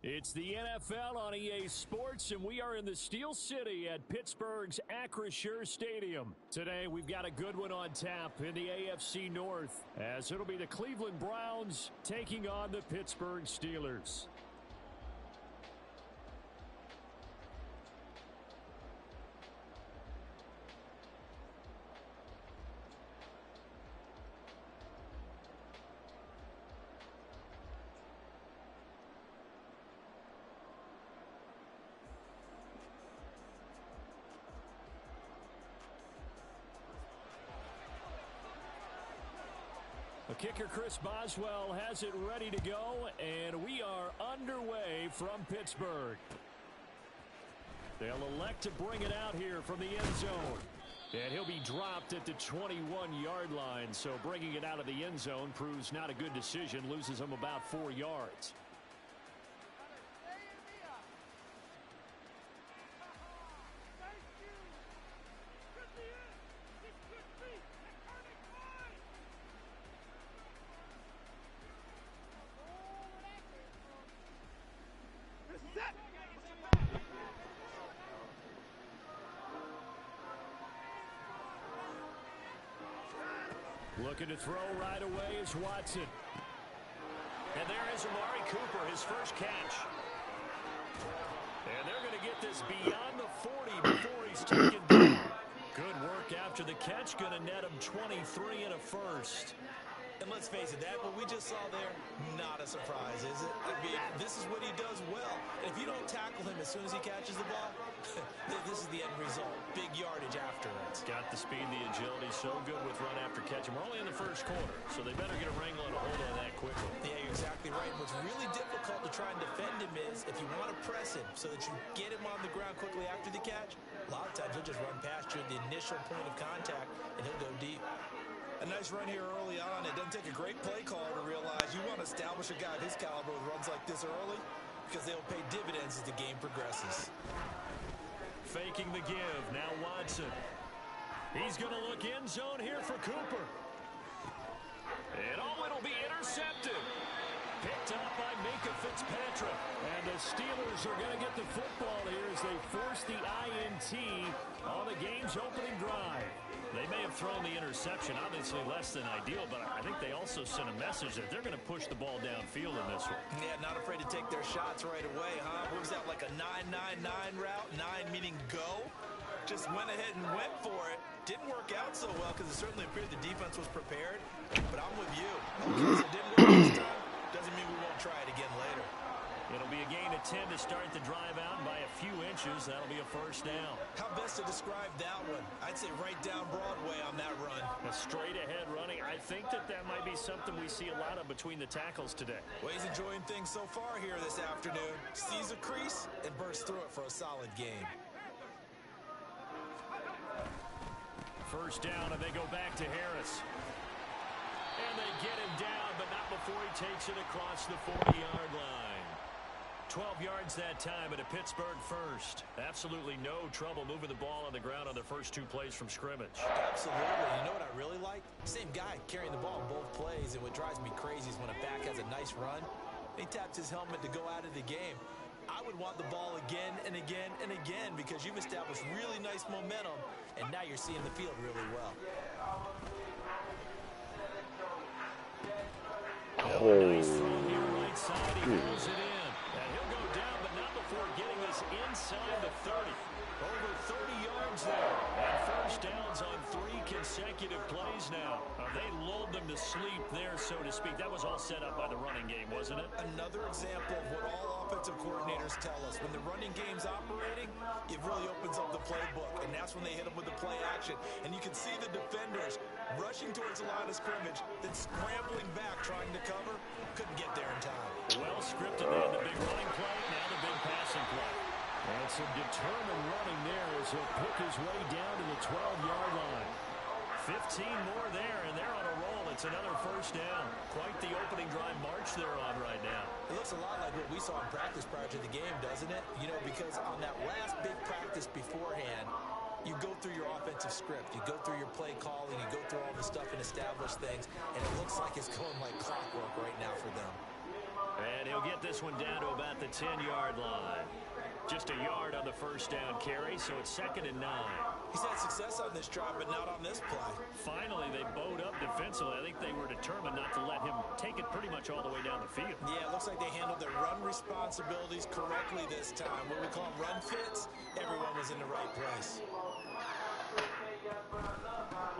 It's the NFL on EA Sports, and we are in the Steel City at Pittsburgh's Acrisure Stadium. Today, we've got a good one on tap in the AFC North, as it'll be the Cleveland Browns taking on the Pittsburgh Steelers. The kicker, Chris Boswell, has it ready to go, and we are underway from Pittsburgh. They'll elect to bring it out here from the end zone. And he'll be dropped at the 21-yard line, so bringing it out of the end zone proves not a good decision, loses him about 4 yards. Looking to throw right away is Watson. And there is Amari Cooper, his first catch. And they're going to get this beyond the 40 before he's taken down. Good work after the catch, going to net him 23 and a first. And let's face it, that what we just saw there, not a surprise, is it? I mean, this is what he does well. And if you don't tackle him as soon as he catches the ball, this is the end result. Big yardage afterwards. Got the speed, the agility, so good with run after catch. And we're only in the first quarter, so they better get a wrangle and a hold on that quickly. Yeah, you're exactly right. And what's really difficult to try and defend him is if you want to press him so that you get him on the ground quickly after the catch, a lot of times he'll just run past you at the initial point of contact, and he'll go deep. A nice run here early on. It doesn't take a great play caller to realize you want to establish a guy of his caliber with runs like this early because they'll pay dividends as the game progresses. Faking the give. Now Watson. He's going to look end zone here for Cooper. And it'll be intercepted. Picked up by Minka Fitzpatrick. And the Steelers are going to get the football here as they force the INT on the game's opening drive. They may have thrown the interception, obviously less than ideal, but I think they also sent a message that they're going to push the ball downfield in this one. Yeah, not afraid to take their shots right away, huh? What was that, like a 9-9-9 route? 9 meaning go? Just went ahead and went for it. Didn't work out so well because it certainly appeared the defense was prepared, but I'm with you. Because it didn't work this time, doesn't mean we won't try it again later. It'll be a gain of 10 to start the drive out, and by a few inches, that'll be a first down. How best to describe that one? I'd say right down Broadway on that run. A straight-ahead running. I think that might be something we see a lot of between the tackles today. Well, he's enjoying things so far here this afternoon. Sees a crease and bursts through it for a solid game. First down, and they go back to Harris. And they get him down, but not before he takes it across the 40-yard line. 12 yards that time at a Pittsburgh first. Absolutely no trouble moving the ball on the ground on their first 2 plays from scrimmage. Absolutely. You know what I really like? Same guy carrying the ball in both plays, and what drives me crazy is when a back has a nice run, he taps his helmet to go out of the game. I would want the ball again and again and again because you've established really nice momentum, and now you're seeing the field really well. Nice throw here right side. He pulls it in. And he'll go down, but not before getting this inside the 30. Over 30 yards there. And first downs on 3 consecutive plays now. They lulled them to sleep there, so to speak. That was all set up by the running game, wasn't it? Another example of what all offensive coordinators tell us. When the running game's operating, it really opens up the playbook, and that's when they hit them with the play action. And you can see the defenders rushing towards the line of scrimmage, then scrambling back trying to cover. Couldn't get there in time. Well scripted there, the big running play, now the big passing play. And some determined running there as he'll pick his way down to the 12-yard line. 15 more there, and they're on a roll. It's another first down. Quite the opening drive march they're on right now. It looks a lot like what we saw in practice prior to the game, doesn't it? You know, because on that last big practice beforehand, you go through your offensive script, you go through your play calling, you go through all the stuff and establish things, and it looks like it's going like clockwork right now for them. And And he'll get this one down to about the 10-yard line. Just a yard on the first down carry, so it's 2nd and 9. He's had success on this drive, but not on this play. Finally, they bowed up defensively. I think they were determined not to let him take it pretty much all the way down the field. Yeah, it looks like they handled their run responsibilities correctly this time. What we call run fits, everyone was in the right place.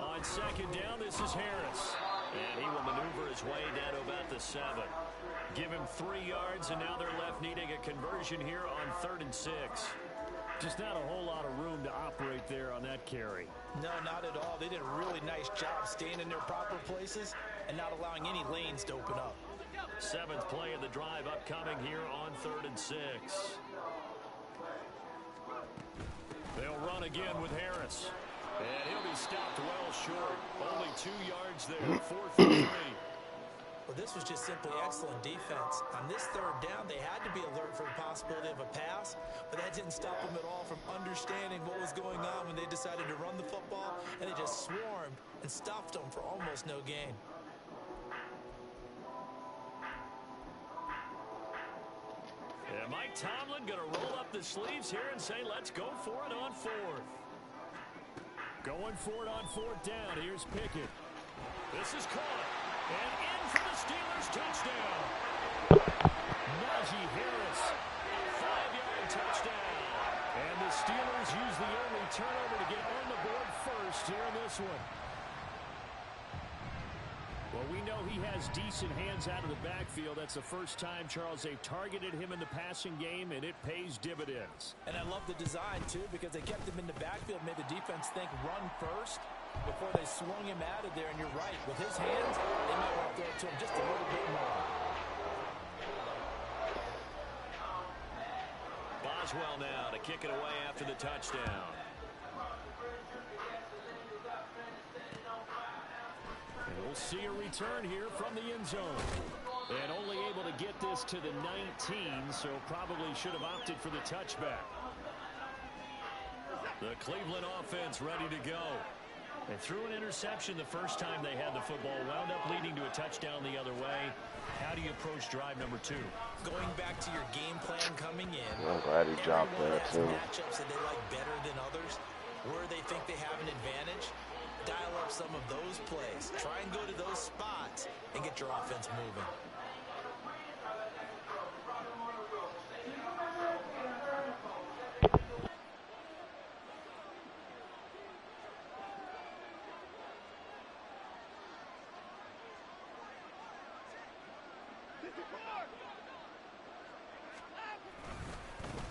On 2nd down, this is Harris. And he will maneuver his way down to about the 7. Give him 3 yards, and now they're left needing a conversion here on 3rd and 6. Just not a whole lot of room to operate there on that carry. No, not at all. They did a really nice job staying in their proper places and not allowing any lanes to open up. 7th play of the drive upcoming here on 3rd and 6. They'll run again with Harris. And he'll be stopped well short. Only 2 yards there, 4th and 3. Well, this was just simply excellent defense. On this 3rd down, they had to be alert for the possibility of a pass, but that didn't stop them at all from understanding what was going on when they decided to run the football, and they just swarmed and stuffed them for almost no gain. Yeah, Mike Tomlin going to roll up the sleeves here and say, let's go for it on 4th. Going for it on 4th down. Here's Pickett. This is caught. And in for the Steelers touchdown. Najee Harris. 5-yard touchdown. And the Steelers use the early turnover to get on the board first here in this one. Well, we know he has decent hands out of the backfield. That's the first time, Charles, they've targeted him in the passing game, and it pays dividends. And I love the design, too, because they kept him in the backfield, made the defense think run first before they swung him out of there. And you're right, with his hands, they might want to throw it to him just a little bit more. Boswell now to kick it away after the touchdown. And we'll see a return here from the end zone. And only able to get this to the 19, so probably should have opted for the touchback. The Cleveland offense ready to go. They threw an interception the first time they had the football, wound up leading to a touchdown the other way. How do you approach drive number 2? Going back to your game plan coming in. I'm glad he dropped that, too. Matchups that they like better than others, where they think they have an advantage. Dial up some of those plays. Try and go to those spots and get your offense moving.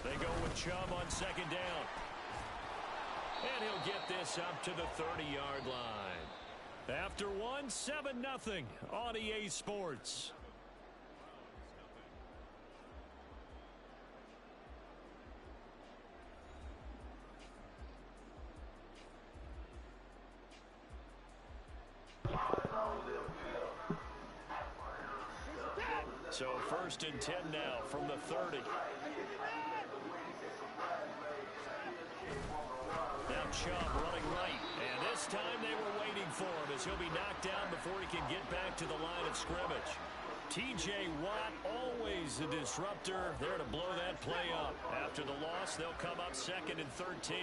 They go with Chubb on 2nd down. And he'll get this up to the 30-yard line. After one, 7-0 on EA Sports. So 1st and 10 now from the 30. Now Chubb running right, and this time they were waiting for him as he'll be knocked down before he can get back to the line of scrimmage. T.J. Watt, always a disruptor, there to blow that play up. After the loss, they'll come up 2nd and 13.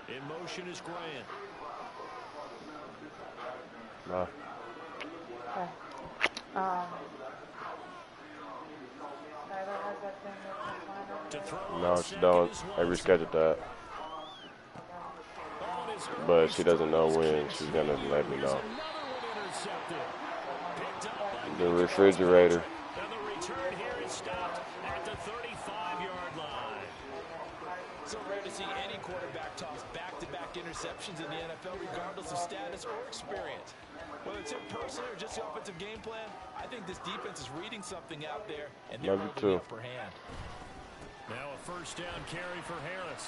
In motion is Grant. No. No, she don't. I rescheduled that. But she doesn't know when she's going to let me know. The refrigerator. And the return here is stopped at the 35-yard line. So rare to see any quarterback toss back-to-back interceptions in the NFL, regardless of status or experience. Whether it's in person or just the offensive game plan, I think this defense is reading something out there, and they're holding the upper hand. Now a 1st down carry for Harris.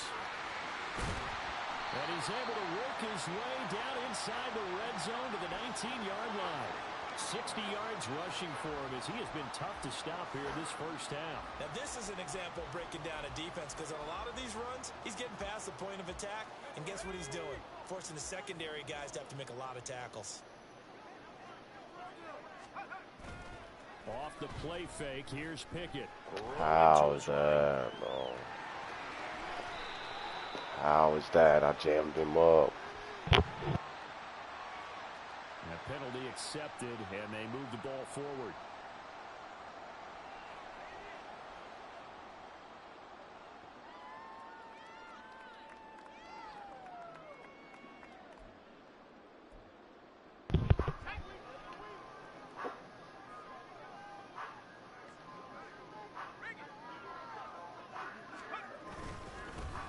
And he's able to work his way down inside the red zone to the 19-yard line. 60 yards rushing for him as he has been tough to stop here this first half. Now this is an example of breaking down a defense, because on a lot of these runs, he's getting past the point of attack, and guess what he's doing? Forcing the secondary guys to have to make a lot of tackles. Off the play fake, here's Pickett. How is that, bro? How is that? I jammed him up. A penalty accepted, and they move the ball forward.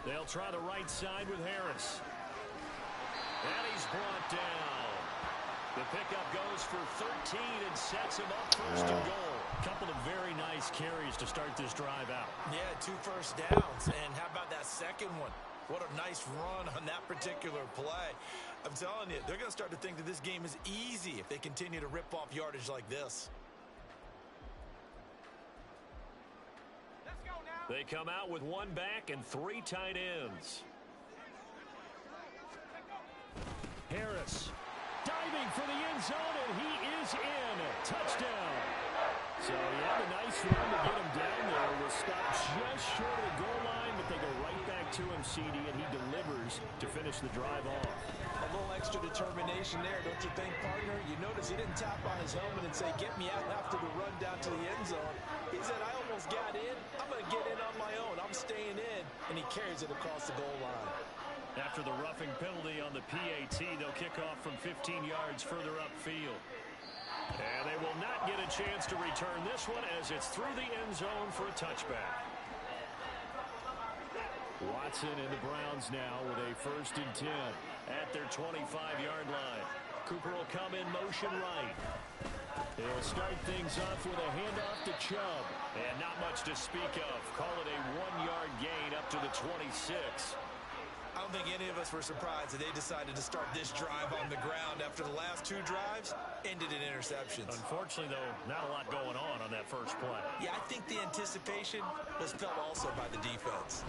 They'll try the right side with Harris. And he's brought down. The pickup goes for 13 and sets him up first and goal. A couple of very nice carries to start this drive out. Yeah, 2 first downs. And how about that second one? What a nice run on that particular play. I'm telling you, they're going to start to think that this game is easy if they continue to rip off yardage like this. They come out with 1 back and 3 tight ends. Harris diving for the end zone, and he is in. Touchdown. So he had a nice run to get him down there. Was stopped just short of the goal line, but they go right back to him, CD, and he delivers to finish the drive off. A little extra determination there, don't you think, partner? You notice he didn't tap on his helmet and say, get me out after the run down to the end zone. He said, I almost got in. I'm going to get in on my own. I'm staying in. And he carries it across the goal line. After the roughing penalty on the PAT, they'll kick off from 15 yards further upfield. And they will not get a chance to return this one as it's through the end zone for a touchback. Watson and the Browns now with a 1st and 10 at their 25-yard line. Cooper will come in motion right. He'll start things off with a handoff to Chubb. And not much to speak of. Call it a 1-yard gain up to the 26. I don't think any of us were surprised that they decided to start this drive on the ground after the last 2 drives ended in interceptions. Unfortunately, though, not a lot going on that first play. Yeah, I think the anticipation was felt also by the defense.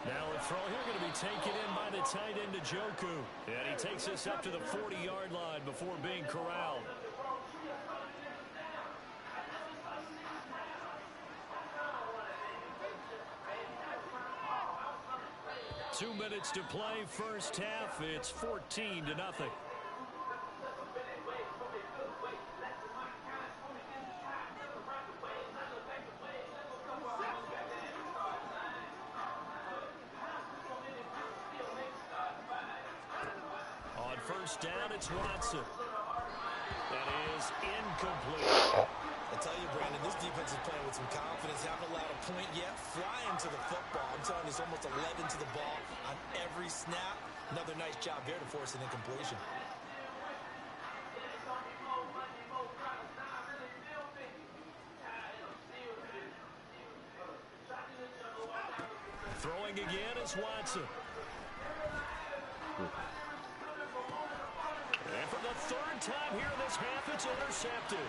Now a throw here going to be taken in by the tight end Njoku. And he takes us up to the 40-yard line before being corralled. 2 minutes to play, first half. It's 14-0. On first down, it's Watson. That is incomplete. I tell you, Brandon, this defense is playing with some confidence. Haven't allowed a point yet. Flying to the football. I'm telling you, it's almost 11 to the ball on every snap. Another nice job there to force an incompletion. Throwing again is Watson. And for the 3rd time here in this half, it's intercepted.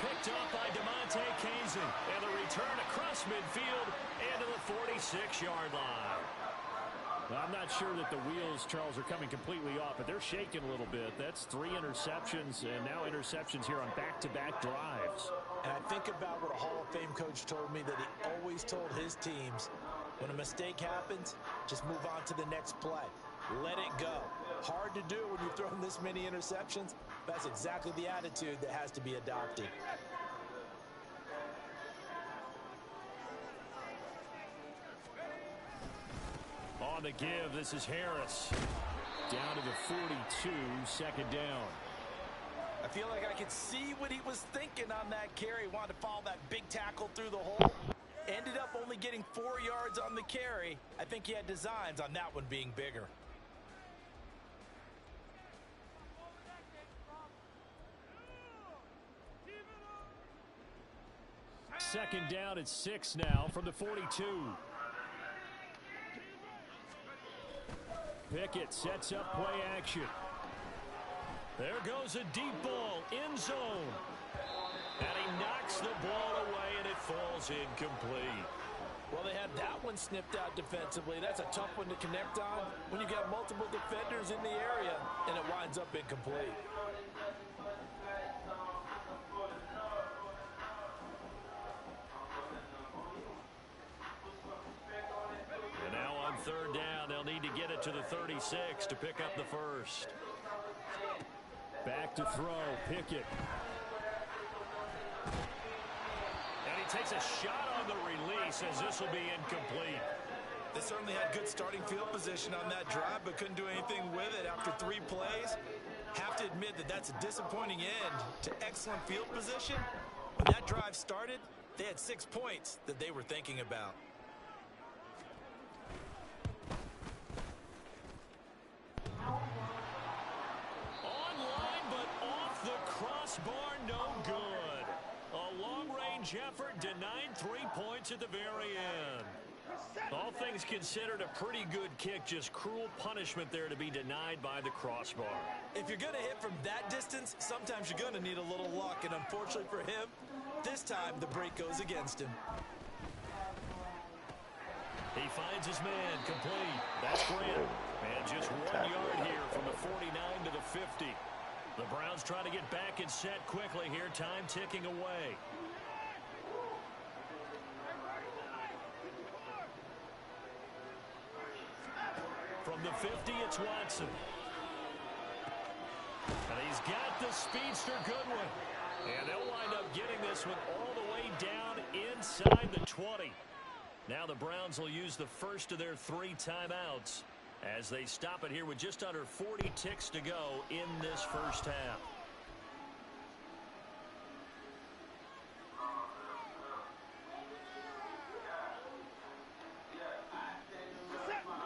Picked up by DeMonte Kazin. And the return across midfield into the 46-yard line. I'm not sure that the wheels, Charles, are coming completely off, but they're shaking a little bit. That's 3 interceptions, and now interceptions here on back-to-back drives. And I think about what a Hall of Fame coach told me, that he always told his teams, when a mistake happens, just move on to the next play. Let it go. Hard to do when you've thrown this many interceptions. That's exactly the attitude that has to be adopted. On the give, this is Harris. Down to the 42, 2nd down. I feel like I could see what he was thinking on that carry. Wanted to follow that big tackle through the hole. Ended up only getting 4 yards on the carry. I think he had designs on that one being bigger. Second down at 6 now from the 42. Pickett sets up play action. There goes a deep ball, end zone. And he knocks the ball away, and it falls incomplete. Well, they had that one snipped out defensively. That's a tough one to connect on when you got multiple defenders in the area, and it winds up incomplete. the 36 to pick up the first. Back to throw, Pickett. And he takes a shot on the release as this will be incomplete. They certainly had good starting field position on that drive, but couldn't do anything with it after 3 plays. Have to admit that that's a disappointing end to excellent field position. When that drive started, they had 6 points that they were thinking about. Online, but off the crossbar, no good. A long-range effort denied 3 points at the very end. All things considered, a pretty good kick, just cruel punishment there to be denied by the crossbar. If you're going to hit from that distance, sometimes you're going to need a little luck, and unfortunately for him, this time the break goes against him. He finds his man, complete. That's Grant. And just 1 yard here from the 49 to the 50. The Browns trying to get back and set quickly here, time ticking away. From the 50, it's Watson. And he's got the speedster Goodwin. And they'll wind up getting this one all the way down inside the 20. Now the Browns will use the first of their 3 timeouts as they stop it here with just under 40 ticks to go in this first half.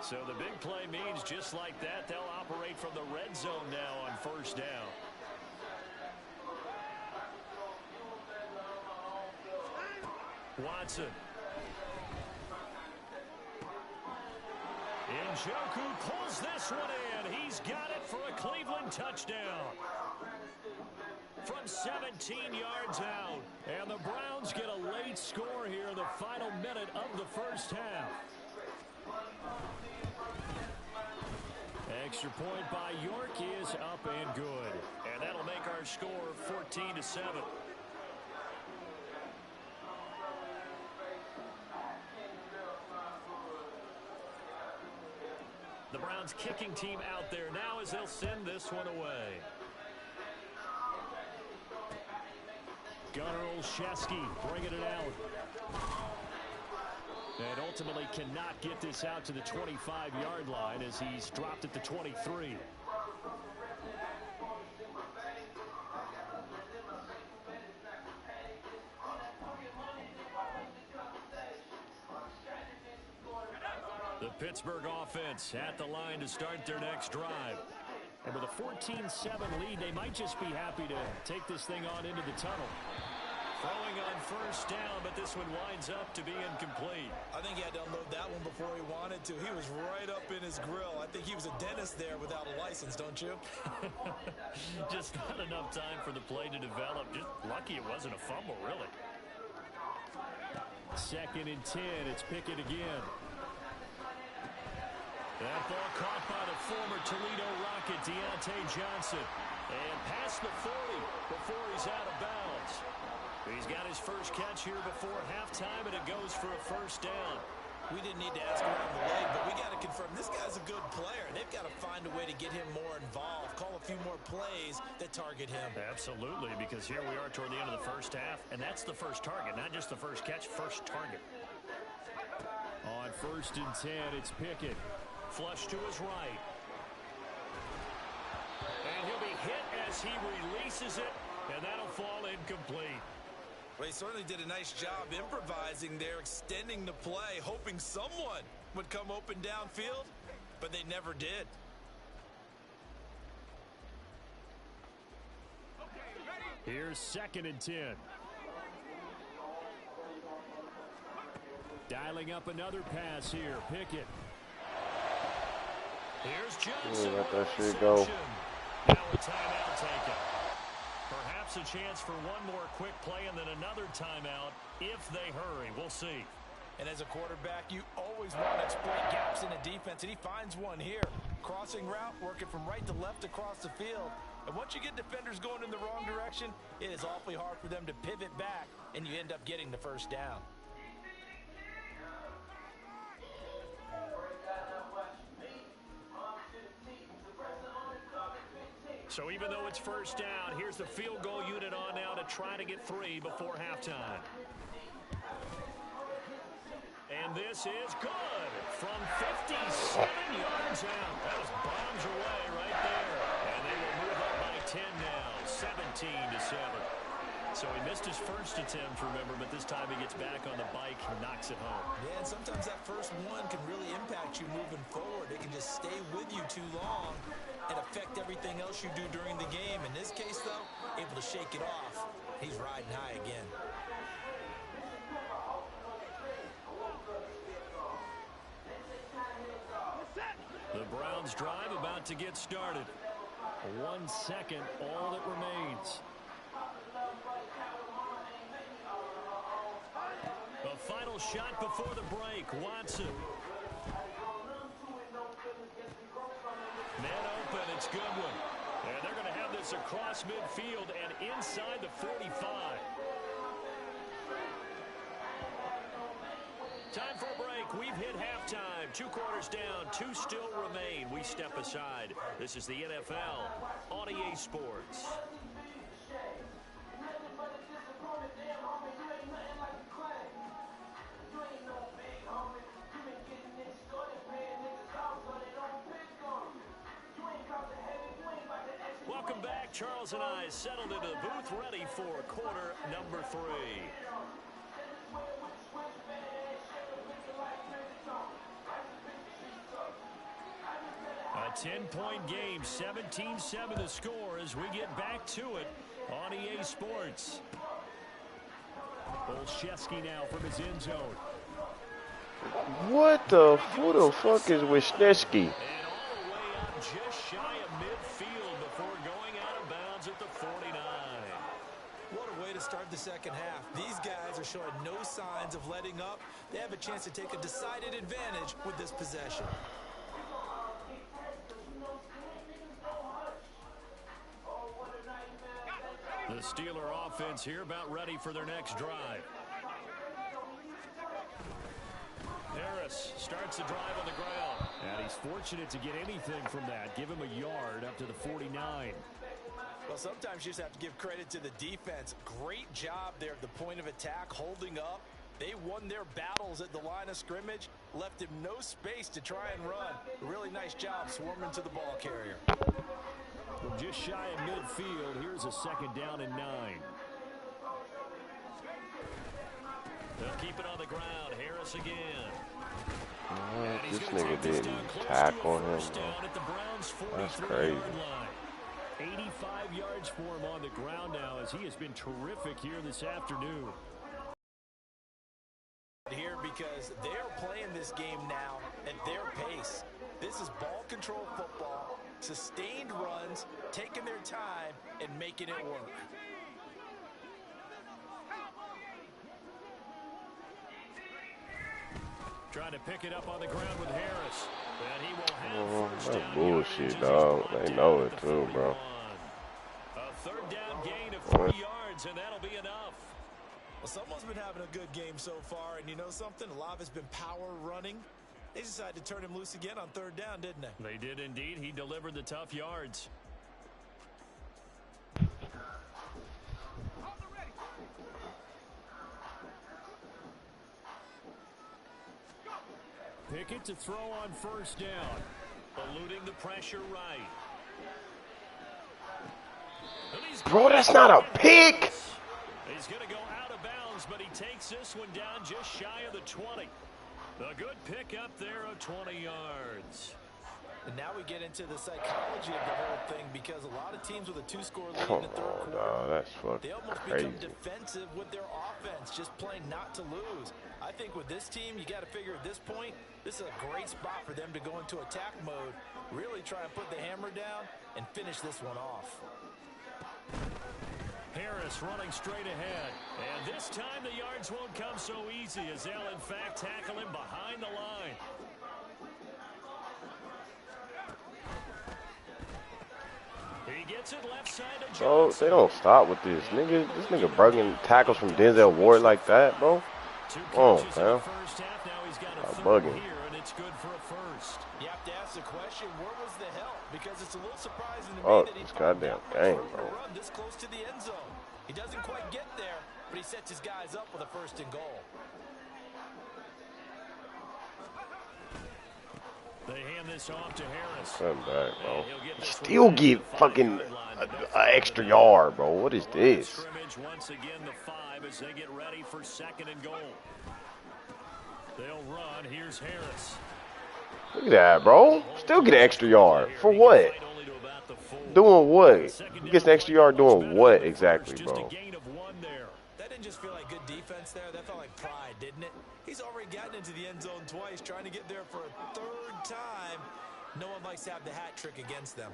So the big play means just like that, they'll operate from the red zone now on first down. Watson. Njoku pulls this one in. He's got it for a Cleveland touchdown. From 17 yards out. And the Browns get a late score here in the final minute of the first half. Extra point by York is up and good. And that'll make our score 14-7. The Browns kicking team out there now as they'll send this one away. Gunnar Olszewski bringing it out. And ultimately cannot get this out to the 25-yard line as he's dropped at the 23. The Pittsburgh offense at the line to start their next drive. And with a 14-7 lead, they might just be happy to take this thing on into the tunnel. Throwing on first down, but this one winds up to be incomplete. I think he had to unload that one before he wanted to. He was right up in his grill. I think he was a dentist there without a license, don't you? Just not enough time for the play to develop. Just lucky it wasn't a fumble, really. 2nd and 10. It's Pickett again. That ball caught by the former Toledo Rocket, Deontay Johnson. And past the 40 before he's out of bounds. He's got his first catch here before halftime, and it goes for a first down. We didn't need to ask around the leg, but we got to confirm this guy's a good player. They've got to find a way to get him more involved, call a few more plays that target him. Absolutely, because here we are toward the end of the first half, and that's the first target, not just the first catch, first target. On 1st and 10, it's Pickett. Flush to his right. And he'll be hit as he releases it, and that'll fall incomplete. Well, he certainly did a nice job improvising there, extending the play, hoping someone would come open downfield, but they never did. Here's 2nd and 10. Dialing up another pass here. Pickett. Here's Johnson. Let that shit go. Now a timeout taken. Perhaps a chance for one more quick play and then another timeout if they hurry. We'll see. And as a quarterback, you always want to exploit gaps in a defense, and he finds one here. Crossing route, working from right to left across the field. And once you get defenders going in the wrong direction, it is awfully hard for them to pivot back, and you end up getting the first down. So even though it's first down, here's the field goal unit on now to try to get 3 before halftime. And this is good from 57 yards out. That was bombs away right there. And they will move up by 10 now, 17-7. So he missed his first attempt, remember, but this time he gets back on the bike and knocks it home. Yeah, and sometimes that first one can really impact you moving forward. It can just stay with you too long and affect everything else you do during the game. In this case, though, able to shake it off. He's riding high again. The Browns drive about to get started. 1 second, all that remains. A final shot before the break. Watson. Man open, it's Goodwin. And they're going to have this across midfield and inside the 45. Time for a break. We've hit halftime. 2 quarters down. 2 still remain. We step aside. This is the NFL on EA Sports. Welcome back. Charles and I settled into the booth ready for quarter number 3. A 10-point game, 17-7 the score as we get back to it on EA Sports. Olszewski now from his end zone. What the? Who the fuck is Wisniewski? And all the way up just shy of midfield before going out of bounds at the 49. What a way to start the second half. These guys are showing no signs of letting up. They have a chance to take a decided advantage with this possession. The Steeler offense here about ready for their next drive. Harris starts the drive on the ground. And he's fortunate to get anything from that. Give him a yard up to the 49. Well, sometimes you just have to give credit to the defense. Great job there at the point of attack, holding up. They won their battles at the line of scrimmage, left him no space to try and run. Really nice job swarming to the ball carrier. From just shy of midfield, here's a 2nd down and 9. They'll keep it on the ground. Harris again. What? This nigga didn't tackle him, bro. That's crazy. 85 yards for him on the ground now as he has been terrific here this afternoon. Here because they're playing this game now at their pace. This is ball control football, sustained runs, taking their time and making it work. Trying to pick it up on the ground with Harris. And he will have first That's down. bullshit, dog. They know it too, bro. A 3rd down gain of 3 yards, and that'll be enough. Well, someone's been having a good game so far, and you know something? A lot has been power running. They decided to turn him loose again on 3rd down, didn't they? They did indeed. He delivered the tough yards. Pickett to throw on 1st down. Eluding the pressure right. Bro, that's not a pick. He's going to go out of bounds, but he takes this one down just shy of the 20. A good pick up there of 20 yards. And now we get into the psychology of the whole thing because a lot of teams with a 2-score lead in the 3rd quarter, no, that's fucking they almost crazy. become defensive with their offense, just playing not to lose. I think with this team, you got to figure at this point, this is a great spot for them to go into attack mode, really try and put the hammer down and finish this one off. Harris running straight ahead. And this time the yards won't come so easy as they'll in fact tackle him behind the line. He gets it left side to Bro, they don't stop with this. Nigga, this nigga breaking tackles from Denzel Ward like that, bro. Oh, man. First half, now he's got a I'm third bugging. here, and it's good for a first. You have to ask the question, where knows the help because it's a little surprising to me Oh, that he this found goddamn that much game, room to bro. run this close to the end zone. He doesn't quite get there, but he sets his guys up with a 1st and goal. They hand this off to Harris. Come back, bro. He'll get Still get fucking an extra yard, bro. What is this? Scrimmage once again, the 5 as they get ready for 2nd and goal. They'll run. Here's Harris. Look at that, bro. Still get an extra yard. For what? Doing what? He gets an extra yard doing what exactly, bro? That didn't just feel like good defense there. That felt like pride, didn't it? He's already gotten into the end zone twice, trying to get there for a 3rd time. No one likes to have the hat trick against them.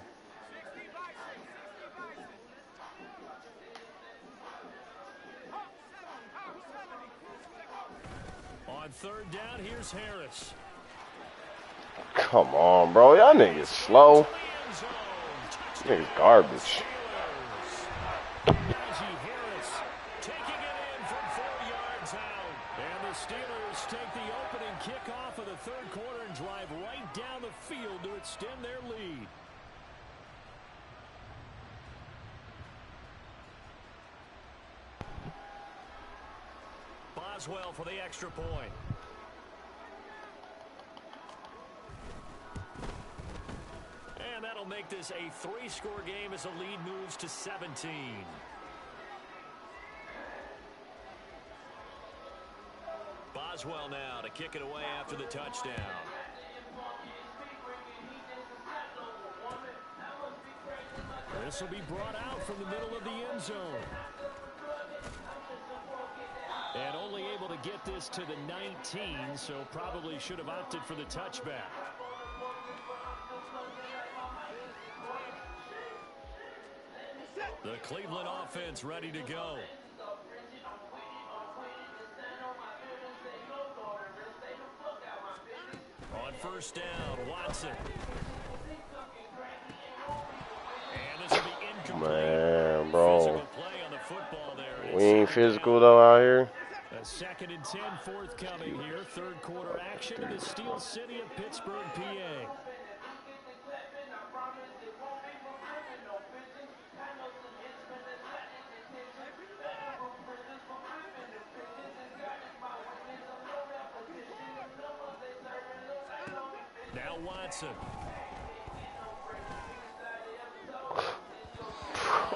On 3rd down, here's Harris. Come on, bro. Y'all niggas slow. Niggas garbage. Harris taking it in from 4 yards out. And the Steelers take the opening kickoff of the 3rd quarter and drive right down the field to extend their lead. Boswell for the extra point. And that'll make this a 3-score game as the lead moves to 17. Boswell now to kick it away after the touchdown. This will be brought out from the middle of the end zone. And only able to get this to the 19, so probably should have opted for the touchback. The Cleveland offense ready to go. On 1st down, Watson. And this will be incomplete. Man, bro. Physical play on the football there. We ain't physical though out here. A 2nd and 10 forthcoming here. 3rd quarter action in the Steel City of Pittsburgh, PA. Now Watson.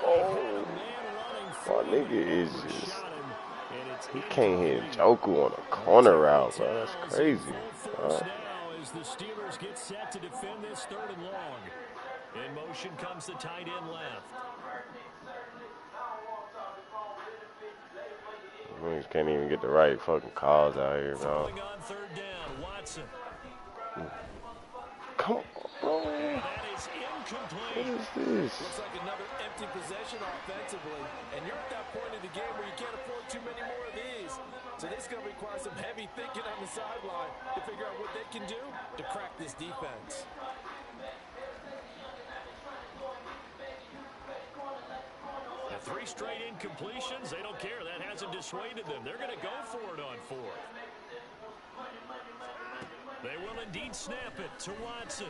Oh, my nigga is just, he can't hit Joku on a corner route, bro. That's crazy. Now as the Steelers get set to defend this 3rd and long. In motion comes the tight end left. Niggas can't even get the right fucking calls out here, bro. On 3rd down, Watson. Come on, bro. That is incomplete. What is this? Looks like another empty possession offensively. And you're at that point in the game where you can't afford too many more of these. So this is going to require some heavy thinking on the sideline to figure out what they can do to crack this defense. And 3 straight incompletions, they don't care. That hasn't dissuaded them. They're going to go for it on 4th. They will indeed snap it to Watson.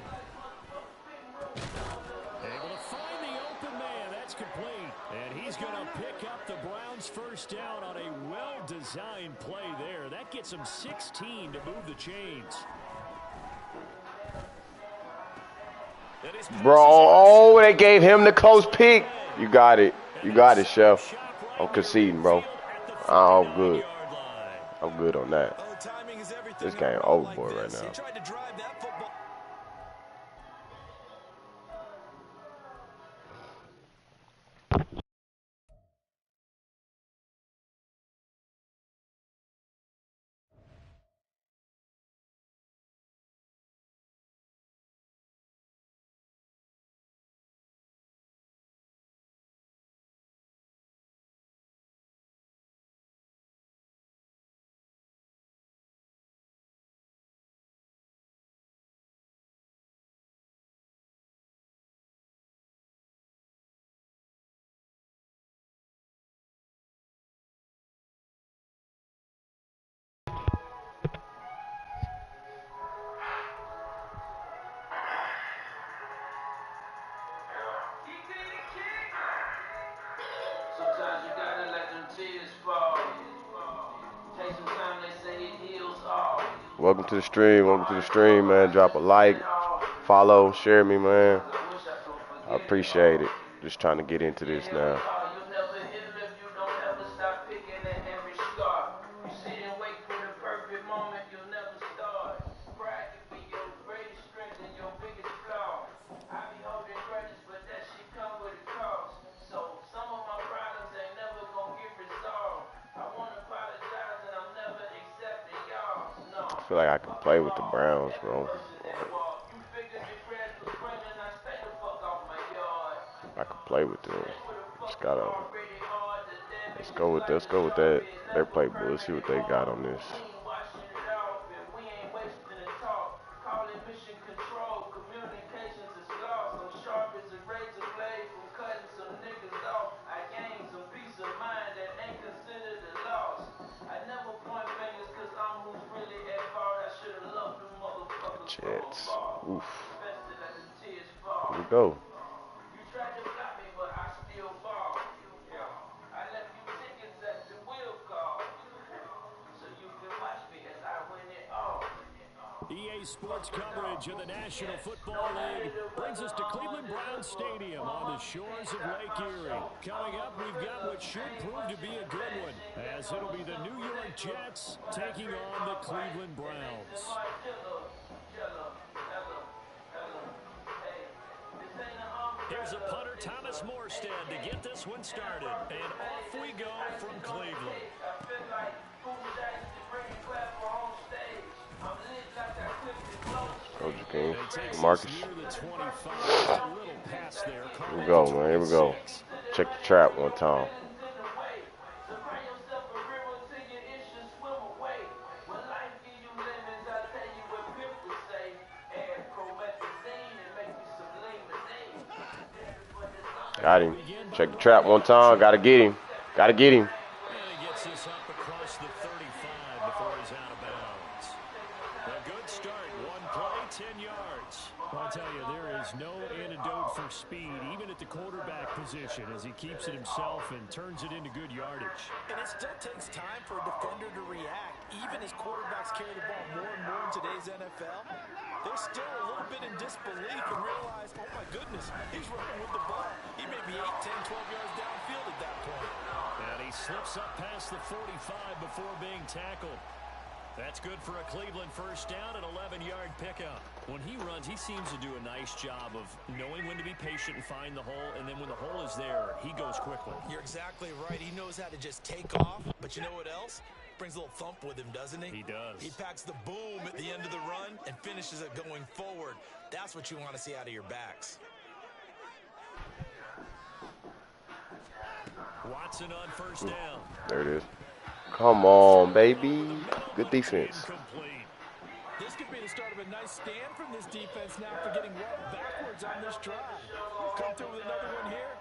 Able to find the open man. That's complete. And he's going to pick up the Browns' 1st down on a well-designed play there. That gets them 16 to move the chains. Bro, oh, they gave him the close pick. You got it. You got it, Chef. I'm conceding, bro. I'm good. I'm good on that. This game overboard right now. Welcome to the stream. Welcome to the stream, man. Drop a like, follow, share me, man. I appreciate it. Just trying to get into this now. I feel like I can play with the Browns, bro. I can play with them. Just gotta. Let's go with that. Their playbook. Let's see what they got on this. Jets. Oof. Here we go. EA Sports coverage of the National Football League brings us to Cleveland Browns Stadium on the shores of Lake Erie. Coming up, we've got what should prove to be a good one, as it'll be the New York Jets taking on the Cleveland Browns. Here's a punter, Thomas Morstead, to get this one started. And off we go from Cleveland. Coach King, Marcus. Here we go, man. Here we go. Check the trap one time. Got him. Check the trap one time. Gotta get him. Gotta get him. And he gets this up across the 35 before he's out of bounds. A good start. One play, 10 yards. I'll tell you, there is no antidote for speed, even at the quarterback position, as he keeps it himself and turns it into good yardage. And it still takes time for a defender to react. Even as quarterbacks carry the ball more and more in today's NFL, they're still a little bit in disbelief and realize, oh my goodness, he's running with the ball. He may be 8, 10, 12 yards downfield at that point. And he slips up past the 45 before being tackled. That's good for a Cleveland first down, an 11-yard pickup. When he runs, he seems to do a nice job of knowing when to be patient and find the hole, and then when the hole is there, he goes quickly. You're exactly right. He knows how to just take off, but you know what else? Brings a little thump with him, doesn't he? He does. He packs the boom at the end of the run and finishes it going forward. That's what you want to see out of your backs. Watson on first down. There it is. Come on, baby. Good defense. Incomplete. This could be the start of a nice stand from this defense now for getting well backwards on this drive. Come through with another one here.